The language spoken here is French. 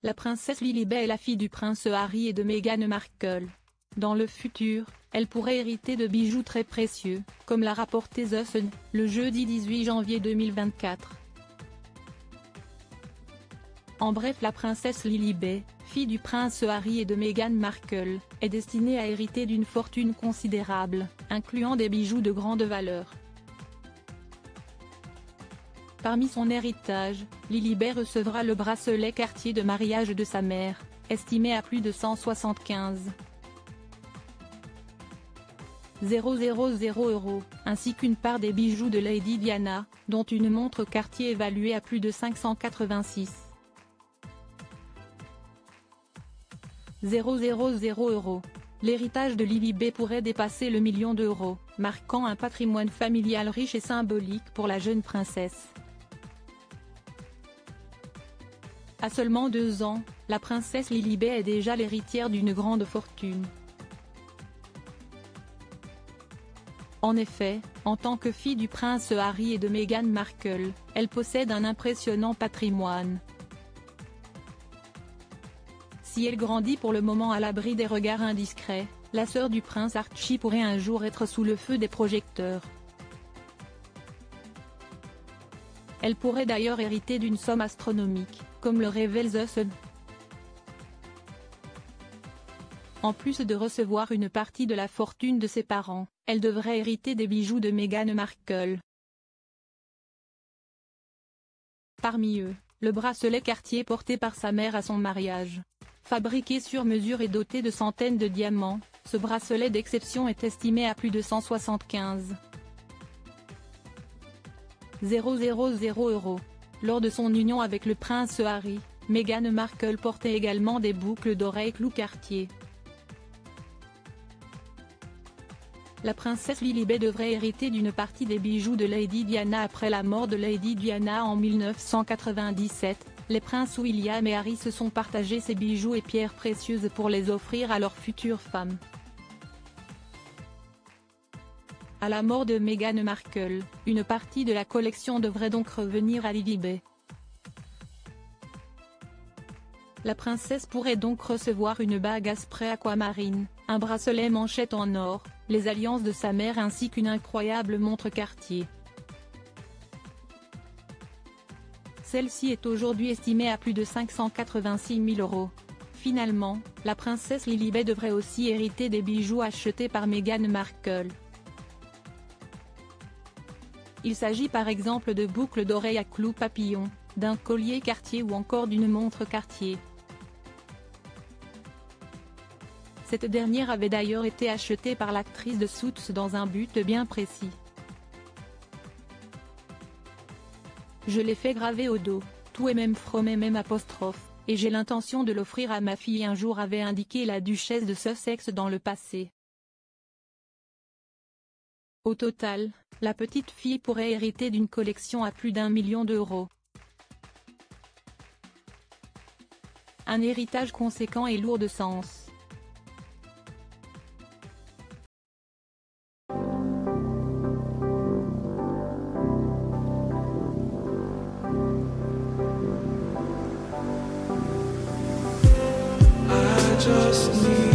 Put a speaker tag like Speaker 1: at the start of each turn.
Speaker 1: La princesse Lilibet est la fille du prince Harry et de Meghan Markle. Dans le futur, elle pourrait hériter de bijoux très précieux, comme l'a rapporté The Sun, le jeudi 18 janvier 2024. En bref, la princesse Lilibet, fille du prince Harry et de Meghan Markle, est destinée à hériter d'une fortune considérable, incluant des bijoux de grande valeur. Parmi son héritage, Lilibet recevra le bracelet Cartier de mariage de sa mère, estimé à plus de 175 000 €, ainsi qu'une part des bijoux de Lady Diana, dont une montre Cartier évaluée à plus de 586 000 €. L'héritage de Lilibet pourrait dépasser le million d'euros, marquant un patrimoine familial riche et symbolique pour la jeune princesse. À seulement 2 ans, la princesse Lilibet est déjà l'héritière d'une grande fortune. En effet, en tant que fille du prince Harry et de Meghan Markle, elle possède un impressionnant patrimoine. Si elle grandit pour le moment à l'abri des regards indiscrets, la sœur du prince Archie pourrait un jour être sous le feu des projecteurs. Elle pourrait d'ailleurs hériter d'une somme astronomique, comme le révèle The Sun. En plus de recevoir une partie de la fortune de ses parents, elle devrait hériter des bijoux de Meghan Markle. Parmi eux, le bracelet Cartier porté par sa mère à son mariage. Fabriqué sur mesure et doté de centaines de diamants, ce bracelet d'exception est estimé à plus de 175 000 €. Lors de son union avec le prince Harry, Meghan Markle portait également des boucles d'oreilles clous Cartier. La princesse Lilibet devrait hériter d'une partie des bijoux de Lady Diana après la mort de Lady Diana en 1997. Les princes William et Harry se sont partagés ces bijoux et pierres précieuses pour les offrir à leurs futures femmes. À la mort de Meghan Markle, une partie de la collection devrait donc revenir à Lilibet. La princesse pourrait donc recevoir une bague à spray aquamarine, un bracelet manchette en or, les alliances de sa mère ainsi qu'une incroyable montre Cartier. Celle-ci est aujourd'hui estimée à plus de 586 000 €. Finalement, la princesse Lilibet devrait aussi hériter des bijoux achetés par Meghan Markle. Il s'agit par exemple de boucles d'oreilles à clous papillons, d'un collier Cartier ou encore d'une montre Cartier. Cette dernière avait d'ailleurs été achetée par l'actrice de Suits dans un but bien précis. Je l'ai fait graver au dos, tout est même from et même apostrophe, et j'ai l'intention de l'offrir à ma fille un jour, avait indiqué la duchesse de Sussex dans le passé. Au total, la petite fille pourrait hériter d'une collection à plus d'1 million d'euros. Un héritage conséquent et lourd de sens.
Speaker 2: Just need